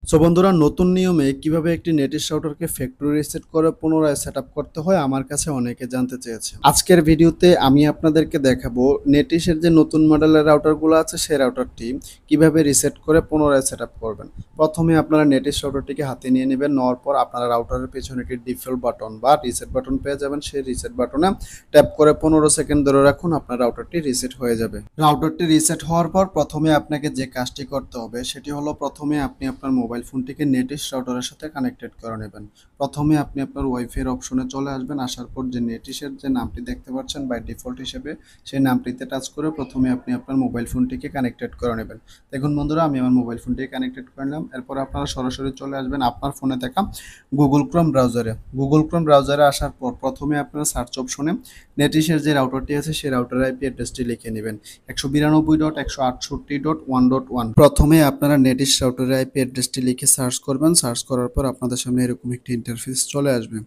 So বন্ধুরা, নতুন নিয়মে কিভাবে একটি নেটিশ রাউটারকে ফ্যাক্টরি রিসেট করে পুনরায় সেটআপ করতে হয় আমার কাছে অনেকে জানতে চেয়েছে। আজকের ভিডিওতে আমি আপনাদেরকে দেখাবো নেটিশের যে নতুন মডেলের রাউটারগুলো আছে সেই রাউটারটি কিভাবে রিসেট করে পুনরায় সেটআপ করবেন। প্রথমে আপনারা নেটিশ রাউটারটিকে হাতে নিয়ে নেবেন। নেওয়ার পর আপনারা রাউটারের পেছনে একটি ডিফল্ট বাটন বা রিসেট বাটন পেয়ে যাবেন। সেই রিসেট বাটনে ট্যাপ করে 15 সেকেন্ড ধরে রাখুন, আপনার রাউটারটি রিসেট হয়ে যাবে। রাউটারটি রিসেট হওয়ার পর প্রথমে আপনাকে যে কাজটি করতে হবে সেটি হলো, প্রথমে আপনি আপনার মোবাইল ফোনটিকে নেটিশ রাউটারের সাথে কানেক্টেড করে নেবেন। প্রথমে আপনি আপনার ওয়াইফাই অপশনে চলে আসবেন। আসার পর যে নেটিশের যে নামটি দেখতে পাচ্ছেন বাই ডিফল্ট হিসেবে, সেই নামটিতে টাচ করে প্রথমে আপনি আপনার মোবাইল ফোনটিকে কানেক্টেড করে নেবেন। দেখুন বন্ধুরা, আমি আমার মোবাইল ফোনটিকে কানেক্টেড করে নিলাম। এরপর আপনারা সরাসরি চলে আসবেন আপনার ফোনে থাকা গুগল ক্রোম ব্রাউজারে। গুগল ক্রোম ব্রাউজারে আসার পর প্রথমে আপনার সার্চ অপশনে নেটিশের যে রাউটারটি আছে সেই রাউটারের আইপি অ্যাড্রেসটি লিখে নেবেন 192.168.1.1। প্রথমে আপনারা নেটিশ রাউটারের আইপি অ্যাড্রেসটি লিখে সার্চ করবেন। সার্চ করার পর আপনাদের সামনে এরকম একটি ইন্টারফেস চলে আসবে।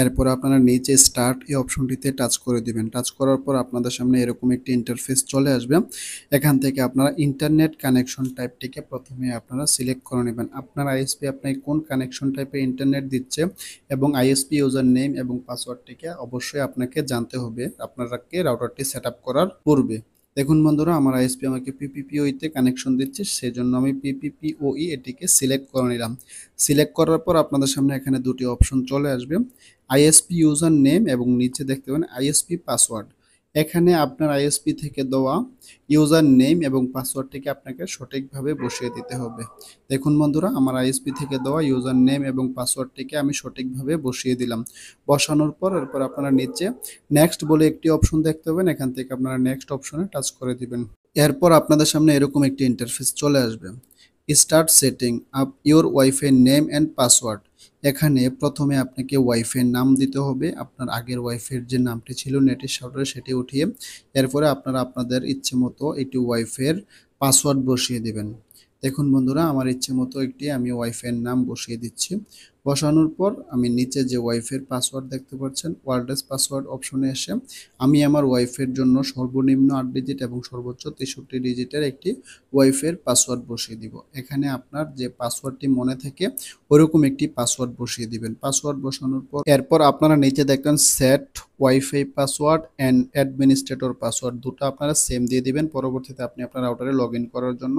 এরপর আপনারা নিচে স্টার্ট এই অপশনটিতে টাচ করে দিবেন। টাচ করার পর আপনাদের সামনে এরকম একটি ইন্টারফেস চলে আসবে। এখান থেকে আপনারা ইন্টারনেট কানেকশন টাইপটিকে প্রথমে আপনারা সিলেক্ট করে নেবেন। আপনার আইএসপি আপনাকে কোন কানেকশন টাইপের ইন্টারনেট দিচ্ছে এবং আইএসপি ইউজার নেম এবং পাসওয়ার্ডটিকে অবশ্যই আপনাকে জানতে হবে আপনাকে রাউটারটি সেট আপ করার পূর্বে। দেখুন বন্ধুরা, আমার আইএসপি আমাকে পিপিপিওইতে কানেকশন দিচ্ছে, সেজন্য আমি পিপিপিওই এটিকে সিলেক্ট করে নিলাম। সিলেক্ট করার পর আপনাদের সামনে এখানে দুটি অপশন চলে আসবে, আইএসপি ইউজার নেম এবং নিচে দেখতে পাবেন আইএসপি পাসওয়ার্ড। এখানে আপনার আইএসপি থেকে দেওয়া ইউজার নেম এবং পাসওয়ার্ডটিকে আপনাকে সঠিকভাবে বসিয়ে দিতে হবে। দেখুন বন্ধুরা, আমার আইএসপি থেকে দেওয়া ইউজার নেম এবং পাসওয়ার্ডটিকে আমি সঠিকভাবে বসিয়ে দিলাম। বসানোর পর এরপর আপনারা নিচে নেক্সট বলে একটি অপশন দেখতে পাবেন, এখান থেকে আপনারা নেক্সট অপশনে টাচ করে দিবেন। এরপর আপনাদের সামনে এরকম একটি ইন্টারফেস চলে আসবে, start setting up your wifi name and password. এখানে প্রথমে আপনাকে ওয়াইফাই নাম দিতে হবে, আপনার আগের ওয়াইফাইয়ের যে নামটি ছিল নেটিশ রাউটারে সেটি উঠিয়ে এরপরে আপনারা আপনাদের ইচ্ছে মতো একটি ওয়াইফাইয়ের পাসওয়ার্ড বসিয়ে দিবেন। দেখুন বন্ধুরা, আমার ইচ্ছে মতো একটি আমি ওয়াইফাইয়ের নাম বসিয়ে দিচ্ছি। বসানোর পর আমি নিচে যে ওয়াইফাইয়ের পাসওয়ার্ড দেখতে পাচ্ছেন ওয়ারলেস পাসওয়ার্ড অপশনে এসে আমি আমার ওয়াইফাইয়ের জন্য সর্বনিম্ন 8 ডিজিট এবং সর্বোচ্চ 63 ডিজিটের একটি ওয়াইফাইয়ের পাসওয়ার্ড বসিয়ে দিব। এখানে আপনার যে পাসওয়ার্ডটি মনে থাকে ওরকম একটি পাসওয়ার্ড বসিয়ে দিবেন। পাসওয়ার্ড বসানোর পর এরপর আপনারা নিচে দেখবেন set wifi password and administrator password, দুটো আপনারা সেম দিয়ে দিবেন। পরবর্তীতে আপনি আপনার রাউটারে লগ ইন করার জন্য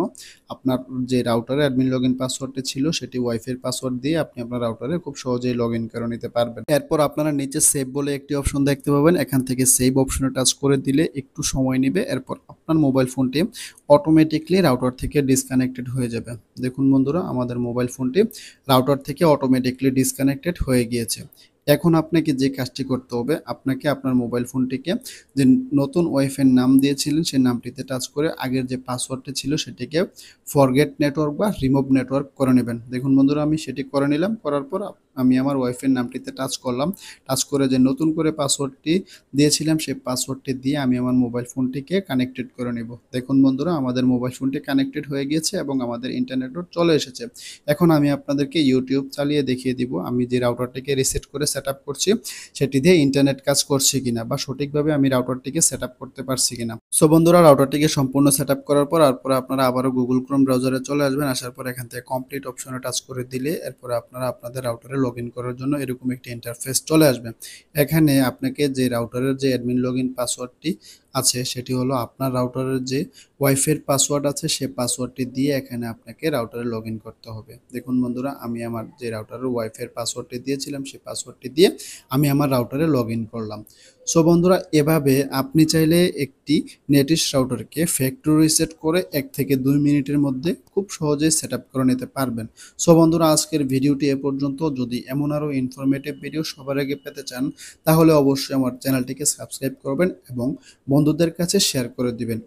আপনার যে রাউটারে অ্যাডমিন লগ ইন পাসওয়ার্ডটি ছিল সেটি ওয়াইফাই পাসওয়ার্ড দিয়ে আপনি আপনার রাউটারে খুব সহজেই লগ ইন করে নিতে পারবেন। এরপর আপনারা নিচে সেভ বলে একটি অপশন দেখতে পাবেন, এখান থেকে সেভ অপশনে টাচ করে দিলে একটু সময় নেবে। এরপর আপনার মোবাইল ফোনটি অটোমেটিকলি রাউটার থেকে ডিসকানেক্টেড হয়ে যাবে। দেখুন বন্ধুরা, আমাদের মোবাইল ফোনটি রাউটার থেকে অটোমেটিকলি ডিসকানেক্টেড হয়ে গিয়েছে। এখন আপনাকে যে কাজটি করতে হবে, আপনাকে আপনার মোবাইল ফোনটিকে যে নতুন ওয়াইফাইয়ের নাম দিয়েছিলেন সেই নামটিতে টাচ করে আগের যে পাসওয়ার্ডটি ছিল সেটিকে ফরগেট নেটওয়ার্ক বা রিমুভ নেটওয়ার্ক করে নেবেন। দেখুন বন্ধুরা, আমি সেটি করে নিলাম। করার পর আমি আমার ওয়াইফাইয়ের নামটিতে টাচ করলাম। টাচ করে যে নতুন করে পাসওয়ার্ডটি দিয়েছিলাম সেই পাসওয়ার্ডটি দিয়ে আমি আমার মোবাইল ফোনটিকে কানেক্টেড করে নেব। দেখুন বন্ধুরা, আমাদের মোবাইল ফোনটি কানেক্টেড হয়ে গিয়েছে এবং আমাদের ইন্টারনেটও চলে এসেছে। এখন আমি আপনাদেরকে ইউটিউব চালিয়ে দেখিয়ে দিব আমি যে রাউটারটিকে রিসেট করে সেট আপ করছি সেটি দিয়ে ইন্টারনেট কাজ করছে কিনা বা সঠিকভাবে আমি রাউটারটিকে সেট আপ করতে পারছি কিনা। সো বন্ধুরা, রাউটারটিকে সম্পূর্ণ সেট আপ করার পর আপনারা আবারও গুগল ক্রোম ব্রাউজারে চলে আসবেন। আসার পর এখান থেকে কমপ্লিট অপশনে টাচ করে দিলে এরপর আপনারা আপনাদের রাউটারে লগ ইন করার জন্য এরকম একটি ইন্টারফেস চলে আসবে। এখানে আপনাকে যে রাউটারের যে অ্যাডমিন লগ ইন পাসওয়ার্ডটি আছে সেটি হলো আপনার রাউটারের যে ওয়াইফাইয়ের পাসওয়ার্ড আছে সেই পাসওয়ার্ডটি দিয়ে এখানে আপনাকে রাউটারে লগ ইন করতে হবে। দেখুন বন্ধুরা, আমি আমার যে রাউটারের ওয়াইফাইয়ের পাসওয়ার্ডটি দিয়েছিলাম সেই পাসওয়ার্ডটি দিয়ে আমি আমার রাউটারে লগ ইন করলাম। সো বন্ধুরা, এভাবে আপনি চাইলে একটি নেটিশ রাউটারকে ফ্যাক্টরি রিসেট করে 1 থেকে 2 মিনিটের মধ্যে খুব সহজেই সেট আপ করে নিতে পারবেন। সো বন্ধুরা, আজকের ভিডিওটি এ পর্যন্ত। যদি এমন আরও ইনফরমেটিভ ভিডিও সবার আগে পেতে চান তাহলে অবশ্যই আমার চ্যানেলটিকে সাবস্ক্রাইব করবেন এবং বন্ধুদের কাছে শেয়ার করে দিবেন।